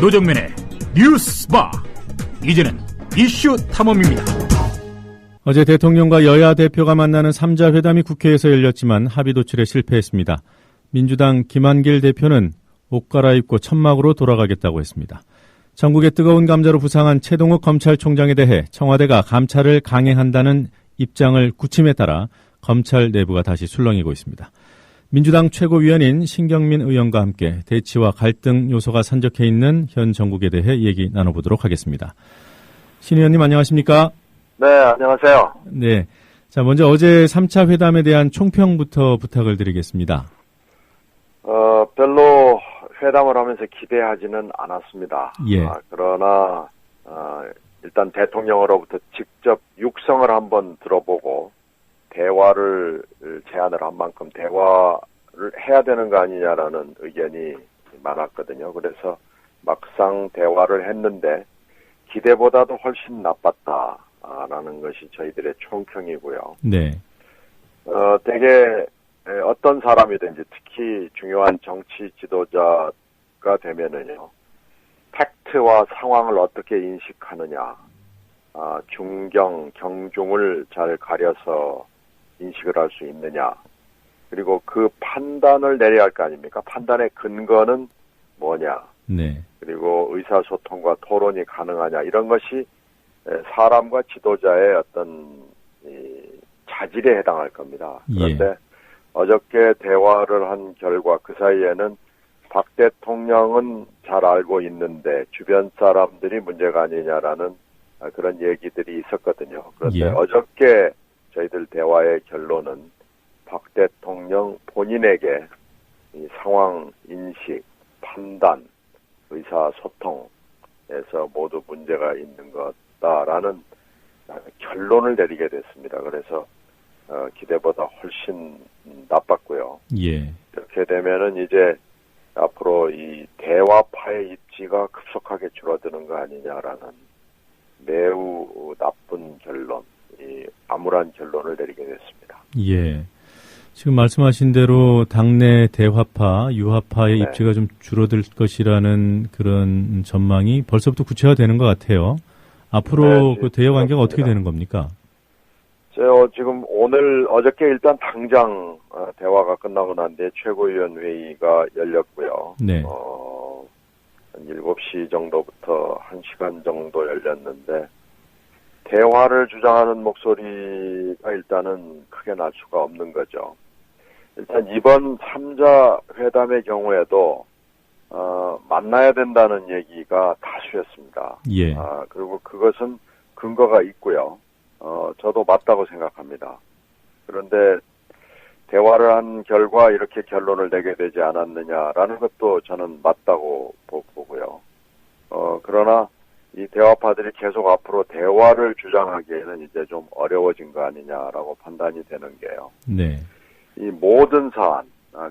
노정면의 뉴스바. 이제는 이슈 탐험입니다. 어제 대통령과 여야 대표가 만나는 3자 회담이 국회에서 열렸지만 합의 도출에 실패했습니다. 민주당 김한길 대표는 옷 갈아입고 천막으로 돌아가겠다고 했습니다. 전국의 뜨거운 감자로 부상한 최동욱 검찰총장에 대해 청와대가 감찰을 강행한다는 입장을 굳힘에 따라 검찰 내부가 다시 술렁이고 있습니다. 민주당 최고위원인 신경민 의원과 함께 대치와 갈등 요소가 산적해 있는 현 정국에 대해 얘기 나눠보도록 하겠습니다. 신 의원님 안녕하십니까? 네, 안녕하세요. 네. 자, 먼저 어제 3차 회담에 대한 총평부터 부탁을 드리겠습니다. 별로 회담을 하면서 기대하지는 않았습니다. 예. 그러나, 일단 대통령으로부터 직접 육성을 한번 들어보고, 대화를 제안을 한 만큼 대화를 해야 되는 거 아니냐라는 의견이 많았거든요. 그래서 막상 대화를 했는데, 기대보다도 훨씬 나빴다라는 것이 저희들의 총평이고요. 네. 되게 어떤 사람이든지 특히 중요한 정치 지도자가 되면은요, 팩트와 상황을 어떻게 인식하느냐, 중경, 경중을 잘 가려서 인식을 할 수 있느냐, 그리고 그 판단을 내려야 할 거 아닙니까? 판단의 근거는 뭐냐, 네. 그리고 의사소통과 토론이 가능하냐, 이런 것이 사람과 지도자의 어떤 자질에 해당할 겁니다. 그런데 예. 어저께 대화를 한 결과 그 사이에는 박 대통령은 잘 알고 있는데 주변 사람들이 문제가 아니냐라는 그런 얘기들이 있었거든요. 그런데 예. 어저께 저희들 대화의 결론은 박 대통령 본인에게 이 상황 인식, 판단, 의사소통에서 모두 문제가 있는 것다라는 결론을 내리게 됐습니다. 그래서 기대보다 훨씬 나빴고요. 예. 이렇게 되면은 이제 앞으로 이 대화파의 입지가 급속하게 줄어드는 거 아니냐라는 매우 나쁜 결론, 이 암울한 결론을 내리게 됐습니다. 예. 지금 말씀하신 대로 당내 대화파, 유화파의 네. 입지가 좀 줄어들 것이라는 그런 전망이 벌써부터 구체화되는 것 같아요. 앞으로 네, 그 대화 관계가 어떻게 그렇습니다. 되는 겁니까? 지금 어저께 일단 당장 대화가 끝나고 난 뒤에 최고위원 회의가 열렸고요. 네. 한 7시 정도부터 1시간 정도 열렸는데 대화를 주장하는 목소리가 일단은 크게 날 수가 없는 거죠. 일단 이번 3자 회담의 경우에도 만나야 된다는 얘기가 다수였습니다. 예. 그리고 그것은 근거가 있고요. 저도 맞다고 생각합니다. 그런데 대화를 한 결과 이렇게 결론을 내게 되지 않았느냐라는 것도 저는 맞다고 보고요. 그러나 이 대화파들이 계속 앞으로 대화를 주장하기에는 이제 좀 어려워진 거 아니냐라고 판단이 되는 게요. 네. 이 모든 사안,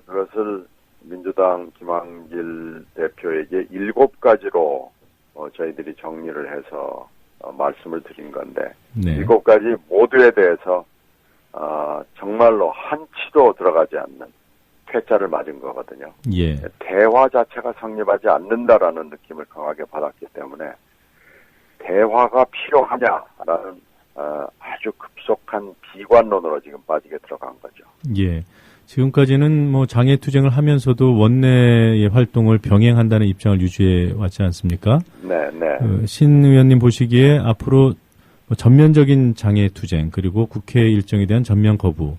그것을 민주당 김한길 대표에게 7가지로 저희들이 정리를 해서 말씀을 드린 건데, 네. 7가지 모두에 대해서 정말로 한치도 들어가지 않는 퇴짜를 맞은 거거든요. 예. 대화 자체가 성립하지 않는다라는 느낌을 강하게 받았기 때문에 대화가 필요하냐라는 아주 급속한 비관론으로 지금 빠지게 들어간 거죠. 예. 지금까지는 뭐 장애 투쟁을 하면서도 원내의 활동을 병행한다는 입장을 유지해 왔지 않습니까? 네, 네. 신 의원님 보시기에 앞으로 뭐 전면적인 장애 투쟁 그리고 국회 일정에 대한 전면 거부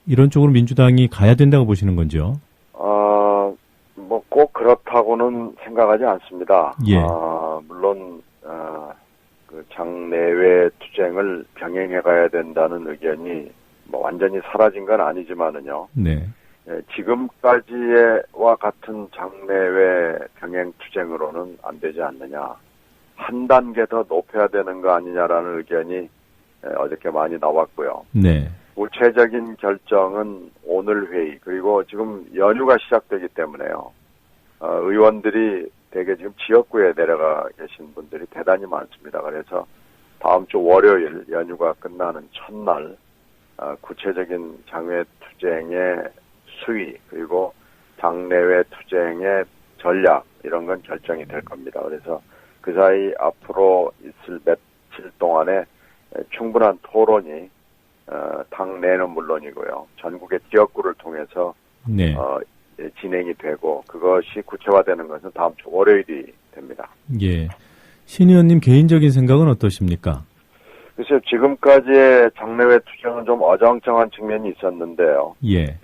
이런 쪽으로 민주당이 가야 된다고 보시는 건지요? 뭐 꼭 그렇다고는 생각하지 않습니다. 예. 물론 그 장내외 투쟁을 병행해 가야 된다는 의견이 뭐 완전히 사라진 건 아니지만은요. 네. 지금까지와 같은 장내외 병행 투쟁으로는 안 되지 않느냐. 한 단계 더 높여야 되는 거 아니냐라는 의견이 어저께 많이 나왔고요. 네. 구체적인 결정은 오늘 회의 그리고 지금 연휴가 시작되기 때문에요. 의원들이 대개 지금 지역구에 내려가 계신 분들이 대단히 많습니다. 그래서 다음 주 월요일 연휴가 끝나는 첫날 구체적인 장외 투쟁의 수위 그리고 장내외 투쟁의 전략 이런 건 결정이 될 겁니다. 그래서 그 사이 앞으로 있을 며칠 동안에 충분한 토론이 당 내는 물론이고요. 전국의 지역구를 통해서 네. 진행이 되고 그것이 구체화되는 것은 다음 주 월요일이 됩니다. 예. 신 의원님 개인적인 생각은 어떠십니까? 글쎄요, 지금까지의 장내외 투쟁은 좀 어정쩡한 측면이 있었는데요. 예.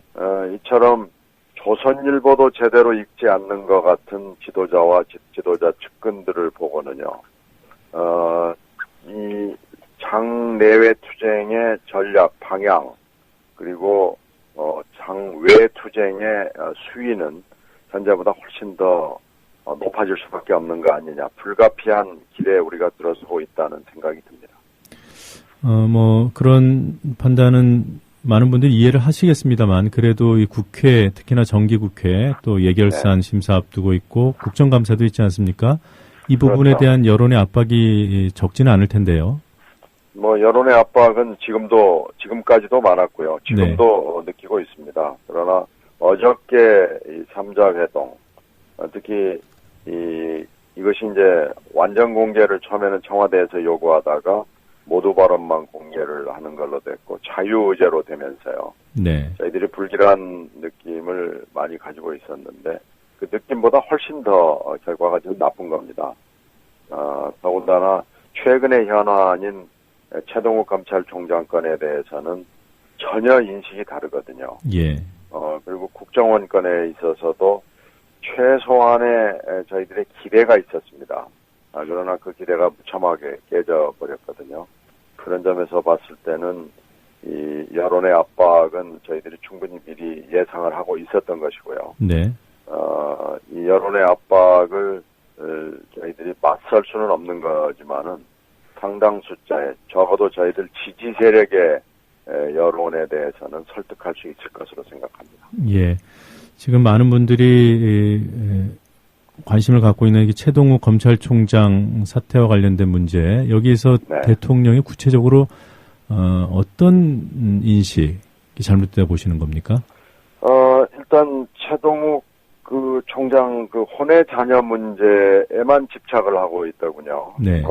이처럼 조선일보도 제대로 읽지 않는 것 같은 지도자와 지도자 측근들을 보고는요, 이 장내외 투쟁의 전략, 방향, 그리고, 장외 투쟁의 수위는 현재보다 훨씬 더 높아질 수밖에 없는 거 아니냐. 불가피한 길에 우리가 들어서고 있다는 생각이 듭니다. 그런 판단은 많은 분들이 이해를 하시겠습니다만, 그래도 이 국회, 특히나 정기국회, 또 예결산 심사 앞두고 있고, 국정감사도 있지 않습니까? 이 부분에 그렇죠. 대한 여론의 압박이 적지는 않을 텐데요. 여론의 압박은 지금까지도 많았고요. 지금도 느끼고 있습니다. 그러나 어저께 이 3자 회동, 특히 이것이 이제 완전 공개를 처음에는 청와대에서 요구하다가 모두 발언만 공개를 하는 걸로 됐고 자유의제로 되면서요. 네. 저희들이 불길한 느낌을 많이 가지고 있었는데 그 느낌보다 훨씬 더 결과가 좀 나쁜 겁니다. 더군다나 최근의 현안인 최동욱 검찰총장 건에 대해서는 전혀 인식이 다르거든요. 예. 그리고 국정원 건에 있어서도 최소한의 저희들의 기대가 있었습니다. 그러나 그 기대가 무참하게 깨져버렸거든요. 그런 점에서 봤을 때는 이 여론의 압박은 저희들이 충분히 미리 예상을 하고 있었던 것이고요. 네. 이 여론의 압박을 저희들이 맞설 수는 없는 거지만은 상당 숫자의 적어도 저희들 지지 세력의 여론에 대해서는 설득할 수 있을 것으로 생각합니다. 예. 지금 많은 분들이 관심을 갖고 있는 이 최동욱 검찰총장 사태와 관련된 문제, 여기에서 네. 대통령이 구체적으로 어떤 인식이 잘못되다 보시는 겁니까? 일단 최동욱 그 총장 그 혼외 자녀 문제에만 집착을 하고 있더군요. 네.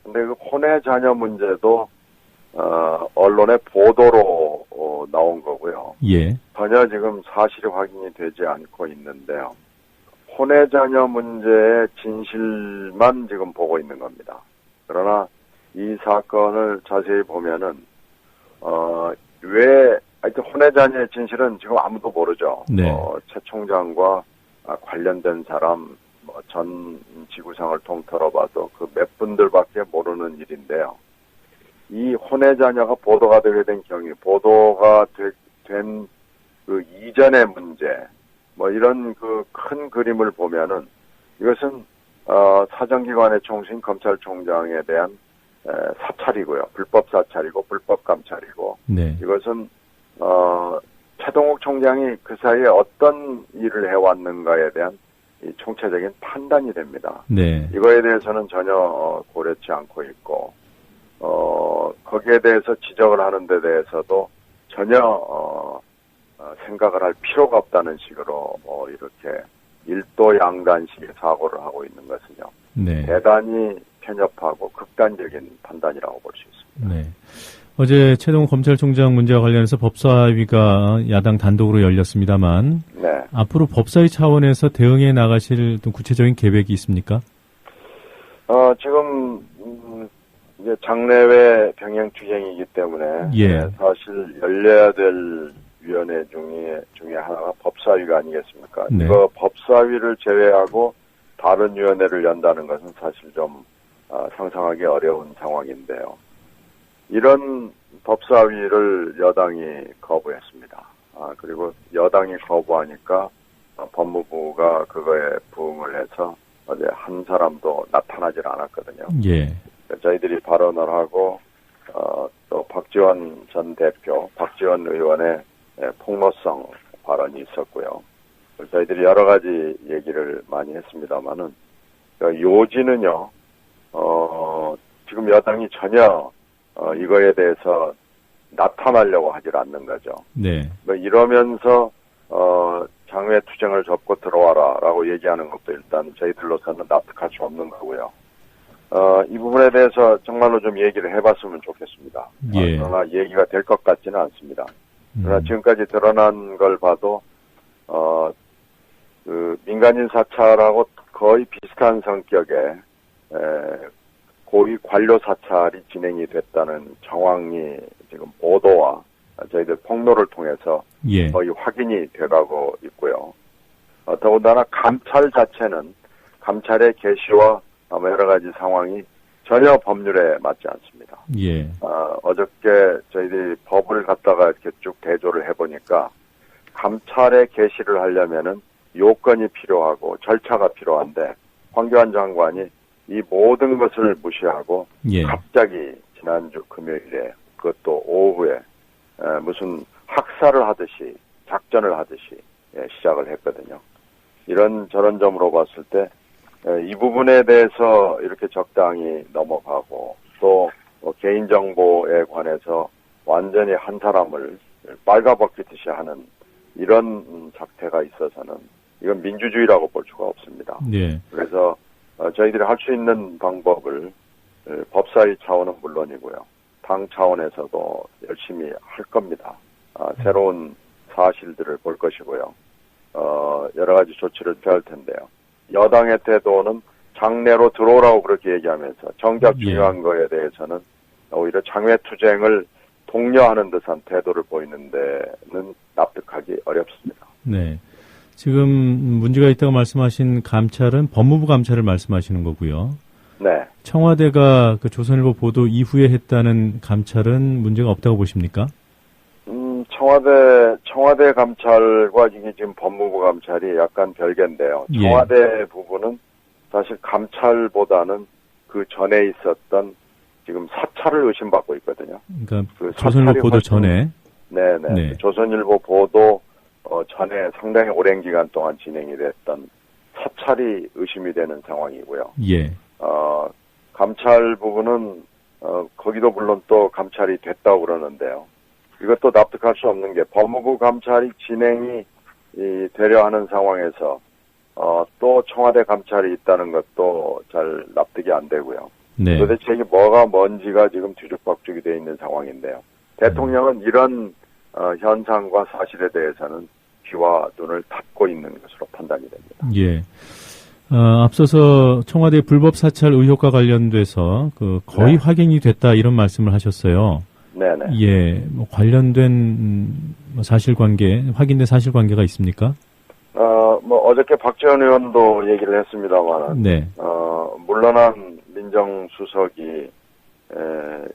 근데 그 혼외 자녀 문제도 언론의 보도로 나온 거고요. 예. 전혀 지금 사실이 확인이 되지 않고 있는데요. 혼외 자녀 문제의 진실만 지금 보고 있는 겁니다. 그러나 이 사건을 자세히 보면은 하여튼 혼외 자녀의 진실은 지금 아무도 모르죠. 네. 최 총장과 관련된 사람 전 지구상을 통틀어 봐도 그 몇 분들밖에 모르는 일인데요. 이 혼외 자녀가 보도가 되게 된 경위, 보도가 된 그 이전의 문제, 이런 그 큰 그림을 보면은 이것은 사정기관의 총수인 검찰총장에 대한 사찰이고요. 불법 사찰이고 불법 감찰이고. 네. 이것은 최동욱 총장이 그 사이에 어떤 일을 해왔는가에 대한 이 총체적인 판단이 됩니다. 네. 이거에 대해서는 전혀 고려치 않고 있고 거기에 대해서 지적을 하는 데 대해서도 전혀 생각을 할 필요가 없다는 식으로 이렇게 일도 양단식의 사고를 하고 있는 것은요. 네. 대단히 편협하고 극단적인 판단이라고 볼 수 있습니다. 네. 어제 최동욱 검찰총장 문제와 관련해서 법사위가 야당 단독으로 열렸습니다만, 네. 앞으로 법사위 차원에서 대응해 나가실 좀 구체적인 계획이 있습니까? 지금 이제 장내외 병행 투쟁이기 때문에 예. 사실 열려야 될 위원회 중에 하나가 법사위가 아니겠습니까? 네. 이거 법사위를 제외하고 다른 위원회를 연다는 것은 사실 좀 상상하기 어려운 상황인데요. 이런 법사위를 여당이 거부했습니다. 그리고 여당이 거부하니까 법무부가 그거에 부응을 해서 어제 한 사람도 나타나질 않았거든요. 예. 저희들이 발언을 하고 또 박지원 전 대표, 박지원 의원의 폭로성 발언이 있었고요. 저희들이 여러 가지 얘기를 많이 했습니다만은 요지는요. 지금 여당이 전혀 이거에 대해서 나타나려고 하질 않는 거죠. 네. 이러면서 장외투쟁을 접고 들어와라라고 얘기하는 것도 일단 저희들로서는 납득할 수 없는 거고요. 이 부분에 대해서 정말로 좀 얘기를 해봤으면 좋겠습니다. 예. 그러나 얘기가 될 것 같지는 않습니다. 그러나 지금까지 드러난 걸 봐도 그 민간인 사찰하고 거의 비슷한 성격의 고위 관료 사찰이 진행이 됐다는 정황이 지금 보도와 저희들 폭로를 통해서 예. 거의 확인이 돼가고 있고요. 더군다나 감찰 자체는 감찰의 개시와 여러 가지 상황이 전혀 법률에 맞지 않습니다. 예. 어저께 저희들이 법을 갖다가 이렇게 쭉 대조를 해보니까 감찰의 개시를 하려면은 요건이 필요하고 절차가 필요한데 황교안 장관이 이 모든 것을 무시하고 예. 갑자기 지난주 금요일에 그것도 오후에 무슨 학살을 하듯이 작전을 하듯이 시작을 했거든요. 이런 저런 점으로 봤을 때 이 부분에 대해서 이렇게 적당히 넘어가고 또 개인정보에 관해서 완전히 한 사람을 빨가벗기듯이 하는 이런 작태가 있어서는 이건 민주주의라고 볼 수가 없습니다. 예. 그래서 저희들이 할 수 있는 방법을 법사위 차원은 물론이고요. 당 차원에서도 열심히 할 겁니다. 새로운 사실들을 볼 것이고요. 여러 가지 조치를 취할 텐데요. 여당의 태도는 장내로 들어오라고 그렇게 얘기하면서 정작 중요한 거에 대해서는 오히려 장외투쟁을 독려하는 듯한 태도를 보이는 데는 납득하기 어렵습니다. 네. 지금 문제가 있다고 말씀하신 감찰은 법무부 감찰을 말씀하시는 거고요. 네. 청와대가 그 조선일보 보도 이후에 했다는 감찰은 문제가 없다고 보십니까? 청와대 감찰과 이게 지금 법무부 감찰이 약간 별개인데요. 청와대 부분은 사실 감찰보다는 그 전에 있었던 지금 사찰을 의심받고 있거든요. 그러니까 그 조선일보 보도 전에. 네네. 네. 조선일보 보도 전에 상당히 오랜 기간 동안 진행이 됐던 사찰이 의심이 되는 상황이고요. 예. 감찰 부분은 거기도 물론 또 감찰이 됐다고 그러는데요. 이것도 납득할 수 없는 게 법무부 감찰이 진행이 되려 하는 상황에서 또 청와대 감찰이 있다는 것도 잘 납득이 안 되고요. 네. 도대체 이게 뭐가 뭔지가 지금 뒤죽박죽이 되어 있는 상황인데요. 대통령은 이런 현상과 사실에 대해서는 귀와 눈을 닫고 있는 것으로 판단이 됩니다. 예. 앞서서 청와대 불법 사찰 의혹과 관련돼서 그 거의 확인이 됐다 이런 말씀을 하셨어요. 네네. 예. 뭐 관련된 사실관계, 확인된 사실관계가 있습니까? 어저께 박지원 의원도 얘기를 했습니다만, 네. 물러난 민정수석이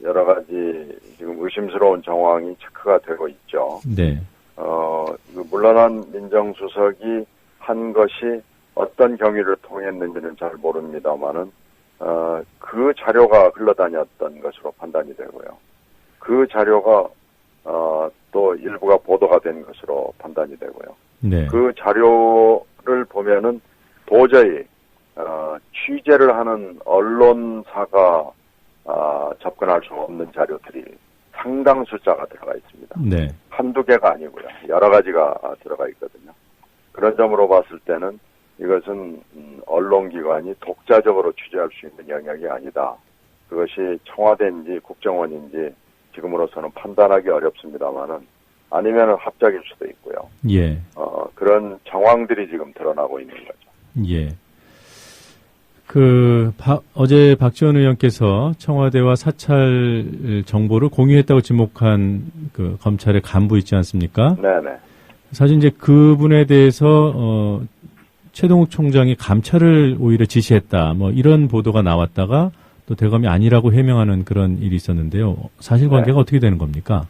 여러 가지 지금 의심스러운 정황이 체크가 되고 있죠. 네. 그 물러난 민정수석이 한 것이 어떤 경위를 통했는지는 잘 모릅니다만은, 그 자료가 흘러다녔던 것으로 판단이 되고요. 그 자료가, 또 일부가 보도가 된 것으로 판단이 되고요. 네. 그 자료를 보면은 도저히, 취재를 하는 언론사가, 접근할 수 없는 자료들이 상당 숫자가 들어가 있습니다. 네. 한두 개가 아니고요. 여러 가지가 들어가 있거든요. 그런 점으로 봤을 때는 이것은 언론기관이 독자적으로 취재할 수 있는 영역이 아니다. 그것이 청와대인지 국정원인지 지금으로서는 판단하기 어렵습니다만은 아니면은 합작일 수도 있고요. 예. 그런 정황들이 지금 드러나고 있는 거죠. 예. 어제 박지원 의원께서 청와대와 사찰 정보를 공유했다고 지목한 그 검찰의 간부 있지 않습니까? 네네. 사실 이제 그분에 대해서, 최동욱 총장이 감찰을 오히려 지시했다. 뭐 이런 보도가 나왔다가 또 대검이 아니라고 해명하는 그런 일이 있었는데요. 사실관계가 어떻게 되는 겁니까?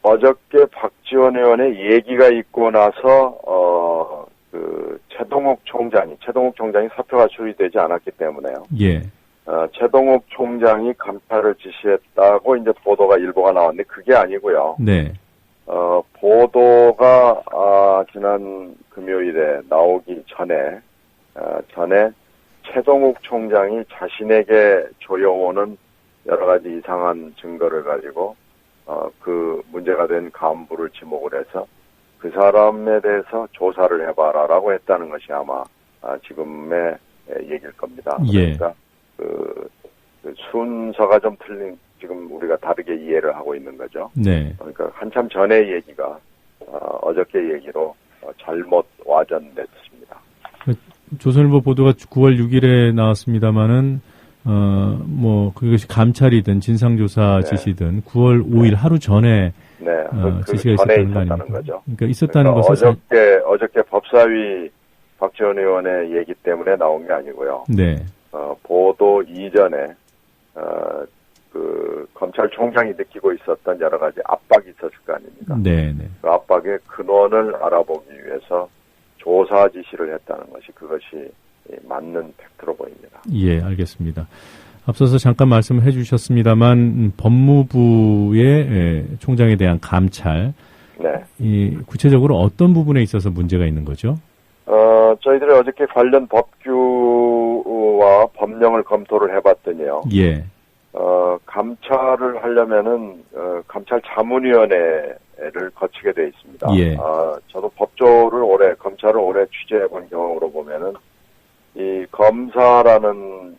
어저께 박지원 의원의 얘기가 있고 나서, 최동욱 총장이 사표가 수리되지 않았기 때문에요. 예. 최동욱 총장이 감찰을 지시했다고 이제 보도가 일부가 나왔는데 그게 아니고요. 네. 보도가, 지난 금요일에 나오기 전에 최동욱 총장이 자신에게 조여오는 여러 가지 이상한 증거를 가지고, 그 문제가 된 간부를 지목을 해서 그 그 사람에 대해서 조사를 해봐라라고 했다는 것이 아마 지금의 얘기일 겁니다. 예. 그러니까 그 순서가 좀 틀린, 지금 우리가 다르게 이해를 하고 있는 거죠. 네. 그러니까 한참 전의 얘기가 어저께 얘기로 잘못 와전됐습니다. 조선일보 보도가 9월 6일에 나왔습니다마는 그것이 감찰이든 진상조사 네. 지시든 9월 5일 하루 전에 네, 지시가 전에 있었다는 거 있었다는 아닙니까? 거죠. 그러니까 있었다는 그러니까 것은 어저께 법사위 박지원 의원의 얘기 때문에 나온 게 아니고요. 네. 보도 이전에 그 검찰총장이 느끼고 있었던 여러 가지 압박이 있었을 거 아닙니까? 네, 네. 그 압박의 근원을 알아보기 위해서 조사 지시를 했다는 것이, 그것이 맞는 팩트로 보입니다. 예, 알겠습니다. 앞서서 잠깐 말씀해 주셨습니다만 법무부의 총장에 대한 감찰, 네. 구체적으로 어떤 부분에 있어서 문제가 있는 거죠? 저희들이 어저께 관련 법규와 법령을 검토를 해봤더니요. 예. 감찰을 하려면은 감찰자문위원회를 거치게 돼 있습니다. 예. 저도 검찰을 오래 취재해 본 경험으로 보면은 이 검사라는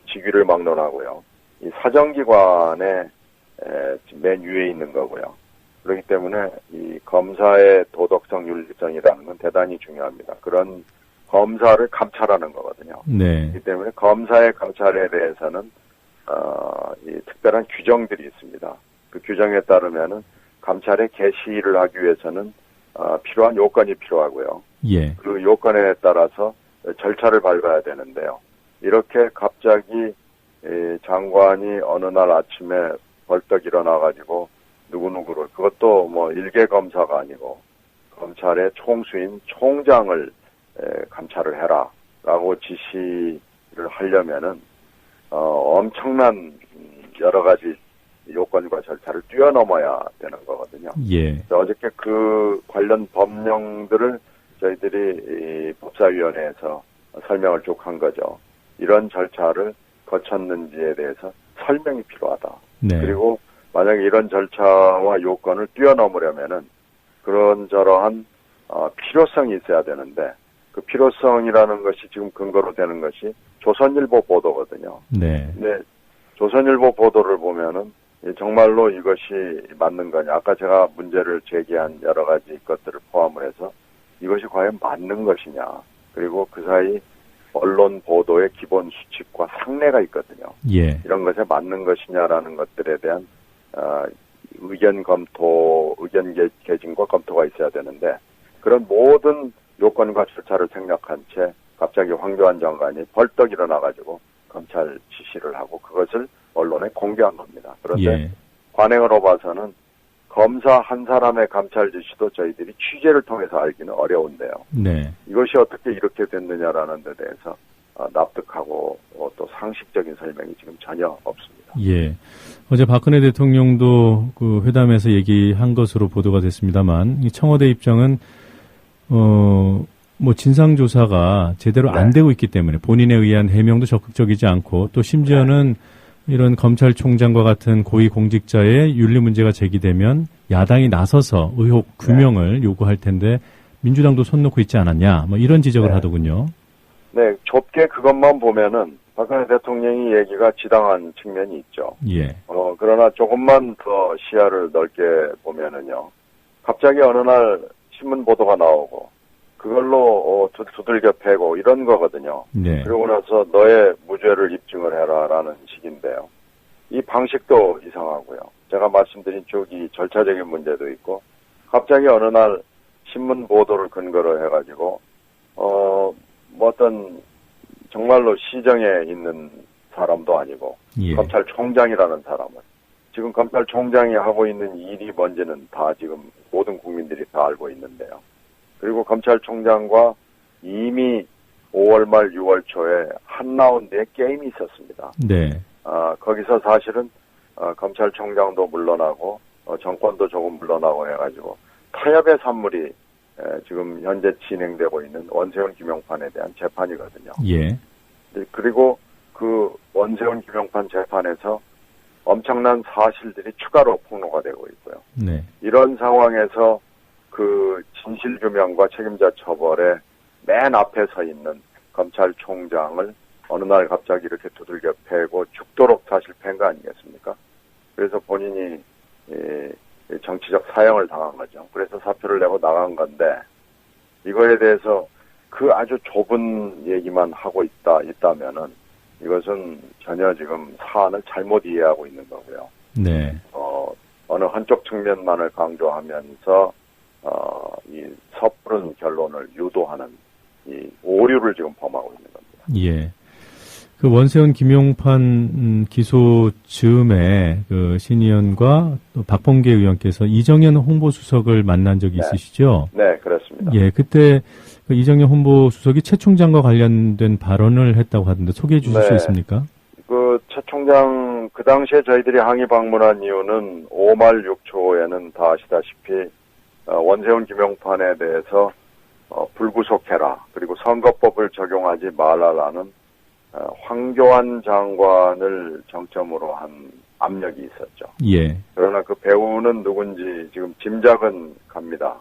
직위를 막론하고요. 이 사정기관의 맨 위에 있는 거고요. 그렇기 때문에 이 검사의 도덕성, 윤리성이라는 건 대단히 중요합니다. 그런 검사를 감찰하는 거거든요. 네. 그렇기 때문에 검사의 감찰에 대해서는 이 특별한 규정들이 있습니다. 그 규정에 따르면은 감찰의 개시를 하기 위해서는 필요한 요건이 필요하고요. 예. 그 요건에 따라서 절차를 밟아야 되는데요. 이렇게 갑자기 장관이 어느 날 아침에 벌떡 일어나가지고 누구누구를, 그것도 뭐 일개 검사가 아니고 검찰의 총수인 총장을 감찰을 해라라고 지시를 하려면은 엄청난 여러 가지 요건과 절차를 뛰어넘어야 되는 거거든요. 예. 어저께 그 관련 법령들을 저희들이 이 법사위원회에서 설명을 쭉 한 거죠. 이런 절차를 거쳤는지에 대해서 설명이 필요하다. 네. 그리고 만약에 이런 절차와 요건을 뛰어넘으려면은 그런저러한 필요성이 있어야 되는데, 그 필요성이라는 것이 지금 근거로 되는 것이 조선일보 보도거든요. 네. 근데 조선일보 보도를 보면은 정말로 이것이 맞는 거냐. 아까 제가 문제를 제기한 여러 가지 것들을 포함을 해서 이것이 과연 맞는 것이냐. 그리고 그 사이 언론 보도의 기본 수칙과 상례가 있거든요. 예. 이런 것에 맞는 것이냐라는 것들에 대한 의견 검토, 의견 개진과 검토가 있어야 되는데, 그런 모든 요건과 절차를 생략한 채 갑자기 황교안 장관이 벌떡 일어나가지고 검찰 지시를 하고 그것을 언론에 공개한 겁니다. 그런데 예. 관행으로 봐서는 검사 한 사람의 감찰 지시도 저희들이 취재를 통해서 알기는 어려운데요. 네. 이것이 어떻게 이렇게 됐느냐라는 데 대해서 납득하고 또 상식적인 설명이 지금 전혀 없습니다. 예. 어제 박근혜 대통령도 그 회담에서 얘기한 것으로 보도가 됐습니다만, 이 청와대 입장은 진상조사가 제대로 안 되고 있기 때문에 본인에 의한 해명도 적극적이지 않고, 또 심지어는 이런 검찰총장과 같은 고위공직자의 윤리 문제가 제기되면 야당이 나서서 의혹 규명을 요구할 텐데 민주당도 손 놓고 있지 않았냐, 이런 지적을 하더군요. 네, 좁게 그것만 보면은 박근혜 대통령이 얘기가 지당한 측면이 있죠. 예. 그러나 조금만 더 시야를 넓게 보면은요, 갑자기 어느 날 신문 보도가 나오고 그걸로 두들겨 패고 이런 거거든요. 네. 그러고 나서 너의 무죄를 입증을 해라라는 식인데요. 이 방식도 이상하고요. 제가 말씀드린 쪽이 절차적인 문제도 있고, 갑자기 어느 날 신문 보도를 근거로 해가지고 어떤 정말로 시정에 있는 사람도 아니고 예. 검찰총장이라는 사람은, 지금 검찰총장이 하고 있는 일이 뭔지는 다 지금 모든 국민들이 다 알고 있는데요. 그리고 검찰총장과 이미 5월 말 6월 초에 한 라운드의 게임이 있었습니다. 네. 거기서 사실은 검찰총장도 물러나고 정권도 조금 물러나고 해가지고 타협의 산물이 지금 현재 진행되고 있는 원세훈 김용판에 대한 재판이거든요. 예. 그리고 그 원세훈 김용판 재판에서 엄청난 사실들이 추가로 폭로가 되고 있고요. 네. 이런 상황에서 그 진실규명과 책임자 처벌에 맨 앞에 서 있는 검찰총장을 어느 날 갑자기 이렇게 두들겨 패고 죽도록 사실 팬 거 아니겠습니까? 그래서 본인이 정치적 사형을 당한 거죠. 그래서 사표를 내고 나간 건데 이거에 대해서 그 아주 좁은 얘기만 하고 있다면은 이것은 전혀 지금 사안을 잘못 이해하고 있는 거고요. 네. 어느 한쪽 측면만을 강조하면서 이 섣부른 결론을 유도하는 이 오류를 지금 범하고 있는 겁니다. 예. 그 원세훈 김용판 기소 즈음에 그 신 의원과 또 박범계 의원께서 이정현 홍보수석을 만난 적이 있으시죠? 네, 그렇습니다. 예, 그때 그 이정현 홍보수석이 최 총장과 관련된 발언을 했다고 하던데 소개해 주실 수 있습니까? 그 최 총장 그 당시에 저희들이 항의 방문한 이유는 5말 6초에는 다 아시다시피 원세훈 김용판에 대해서 불구속해라 그리고 선거법을 적용하지 말라라는 황교안 장관을 정점으로 한 압력이 있었죠. 예. 그러나 그 배우는 누군지 지금 짐작은 갑니다.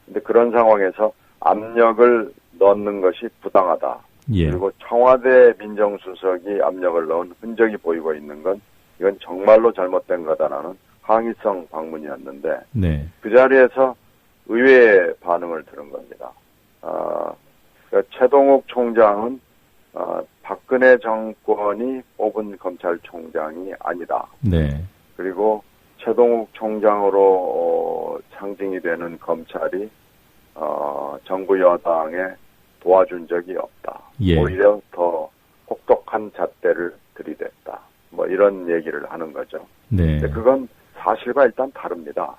근데 그런 상황에서 압력을 넣는 것이 부당하다. 예. 그리고 청와대 민정수석이 압력을 넣은 흔적이 보이고 있는 건 이건 정말로 잘못된 거다라는 항의성 방문이었는데 네. 그 자리에서 의외의 반응을 들은 겁니다. 그러니까 최동욱 총장은 박근혜 정권이 뽑은 검찰총장이 아니다. 네. 그리고 최동욱 총장으로 상징이 되는 검찰이 정부 여당에 도와준 적이 없다. 예. 오히려 더 혹독한 잣대를 들이댔다. 뭐 이런 얘기를 하는 거죠. 네. 근데 그건 사실과 일단 다릅니다.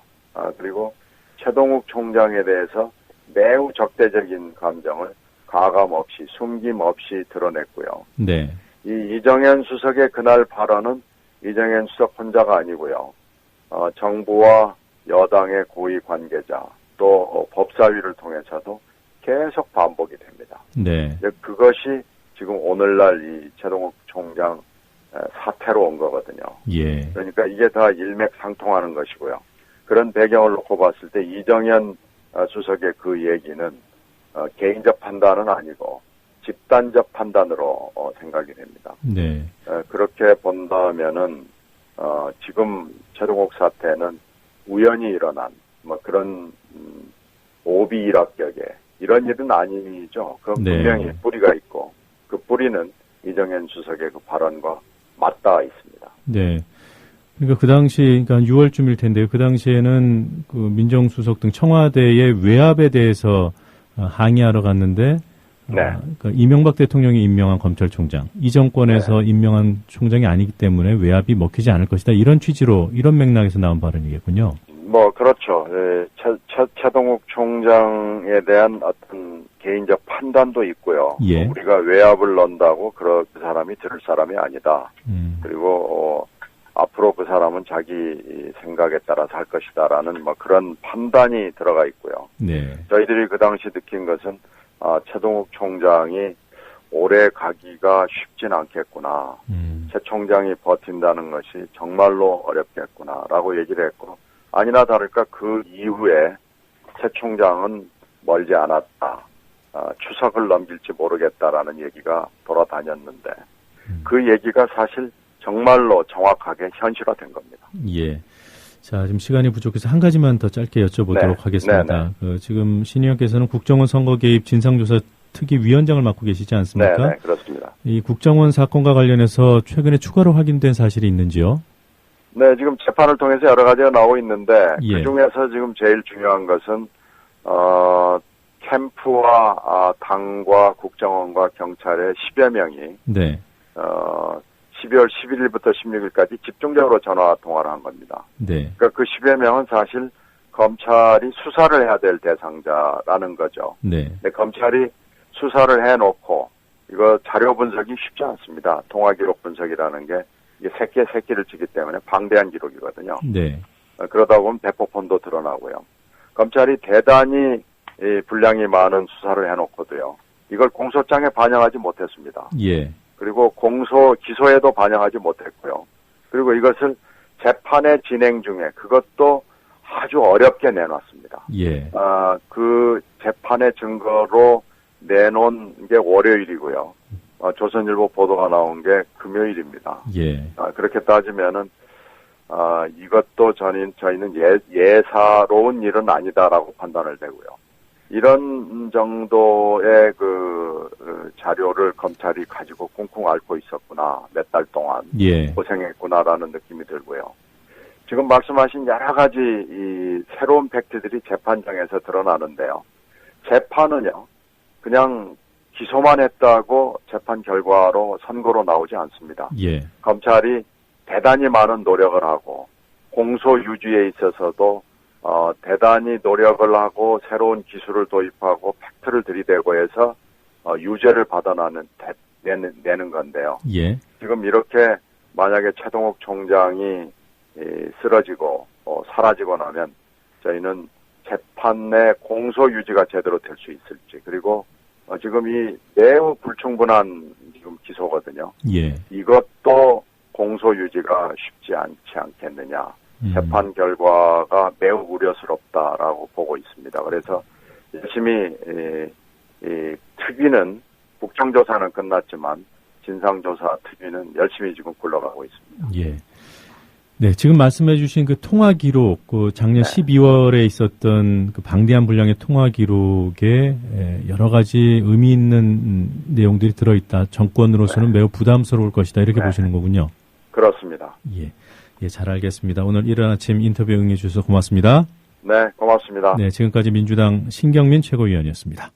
그리고 최동욱 총장에 대해서 매우 적대적인 감정을 가감 없이 숨김 없이 드러냈고요. 네. 이 이정현 수석의 그날 발언은 이정현 수석 혼자가 아니고요. 정부와 여당의 고위 관계자 또 법사위를 통해서도 계속 반복이 됩니다. 네. 그것이 지금 오늘날 이 최동욱 총장 사태로 온 거거든요. 예. 그러니까 이게 다 일맥상통하는 것이고요. 그런 배경을 놓고 봤을 때 이정현 수석의 그 얘기는 개인적 판단은 아니고 집단적 판단으로 생각이 됩니다. 네. 그렇게 본다면은 지금 최동욱 사태는 우연히 일어난 뭐 그런 오비 일학격의 이런 일은 아니죠. 그럼 네. 분명히 뿌리가 있고 그 뿌리는 이정현 수석의 그 발언과 맞닿아 있습니다. 네. 그러니까 그 당시, 그러니까 6월쯤일 텐데요. 그 당시에는 그 민정수석 등 청와대의 외압에 대해서 항의하러 갔는데, 네. 그러니까 이명박 대통령이 임명한 검찰총장, 이 정권에서 임명한 총장이 아니기 때문에 외압이 먹히지 않을 것이다. 이런 취지로, 이런 맥락에서 나온 발언이겠군요. 뭐 그렇죠. 최동욱 총장에 대한 어떤 개인적 판단도 있고요. 예. 우리가 외압을 넣는다고 그 사람이 들을 사람이 아니다. 그리고 앞으로 그 사람은 자기 생각에 따라서 할 것이다라는 뭐 그런 판단이 들어가 있고요. 네. 저희들이 그 당시 느낀 것은 최동욱 총장이 오래 가기가 쉽진 않겠구나. 최 총장이 버틴다는 것이 정말로 어렵겠구나라고 얘기를 했고 아니나 다를까 그 이후에 최 총장은 멀지 않았다. 추석을 넘길지 모르겠다라는 얘기가 돌아다녔는데 그 얘기가 사실 정말로 정확하게 현실화된 겁니다. 예. 자, 지금 시간이 부족해서 한 가지만 더 짧게 여쭤보도록 네. 하겠습니다. 지금 신 의원께서는 국정원 선거 개입 진상조사 특위위원장을 맡고 계시지 않습니까? 네, 그렇습니다. 이 국정원 사건과 관련해서 최근에 추가로 확인된 사실이 있는지요? 네, 지금 재판을 통해서 여러 가지가 나오고 있는데 예. 그중에서 지금 제일 중요한 것은 캠프와 당과 국정원과 경찰의 10여 명이 네. 12월 11일부터 16일까지 집중적으로 전화 통화를 한 겁니다. 네. 그러니까 그 10여 명은 사실 검찰이 수사를 해야 될 대상자라는 거죠. 네. 근데 검찰이 수사를 해놓고 이거 자료 분석이 쉽지 않습니다. 통화 기록 분석이라는 게 이게 새끼를 치기 때문에 방대한 기록이거든요. 네. 그러다 보면 대포폰도 드러나고요. 검찰이 대단히 분량이 많은 수사를 해놓고도요. 이걸 공소장에 반영하지 못했습니다. 예. 그리고 기소에도 반영하지 못했고요. 그리고 이것을 재판의 진행 중에 그것도 아주 아주 어렵게 내놨습니다. 예. 그 재판의 증거로 내놓은 게 월요일이고요. 조선일보 보도가 나온 게 금요일입니다. 예. 그렇게 따지면은 이것도 저희는 예사로운 일은 아니다라고 판단을 내고요. 이런 정도의 자료를 검찰이 가지고 꽁꽁 앓고 있었구나, 몇 달 동안 예. 고생했구나라는 느낌이 들고요. 지금 말씀하신 여러 가지 이 새로운 팩트들이 재판장에서 드러나는데요. 재판은요, 그냥 기소만 했다고 재판 결과로 선고로 나오지 않습니다. 예. 검찰이 대단히 많은 노력을 하고 공소 유지에 있어서도 대단히 노력을 하고 새로운 기술을 도입하고 팩트를 들이대고 해서 유죄를 내는 건데요. 예. 지금 이렇게 만약에 최동욱 총장이 쓰러지고 사라지고 나면 저희는 재판 내 공소 유지가 제대로 될 수 있을지, 그리고 지금 이 매우 불충분한 지금 기소거든요. 예. 이것도 공소 유지가 쉽지 않지 않겠느냐. 재판 결과가 매우 우려스럽다라고 보고 있습니다. 그래서 열심히 특위는 국정조사는 끝났지만 진상조사 특위는 열심히 지금 굴러가고 있습니다. 예. 네, 지금 말씀해 주신 그 통화 기록, 작년 12월에 있었던 그 방대한 분량의 통화 기록에 여러 가지 의미 있는 내용들이 들어있다. 정권으로서는 매우 부담스러울 것이다. 이렇게 보시는 거군요. 그렇습니다. 예. 예, 잘 알겠습니다. 오늘 이른 아침 인터뷰 응해 주셔서 고맙습니다. 네, 고맙습니다. 네, 지금까지 민주당 신경민 최고위원이었습니다.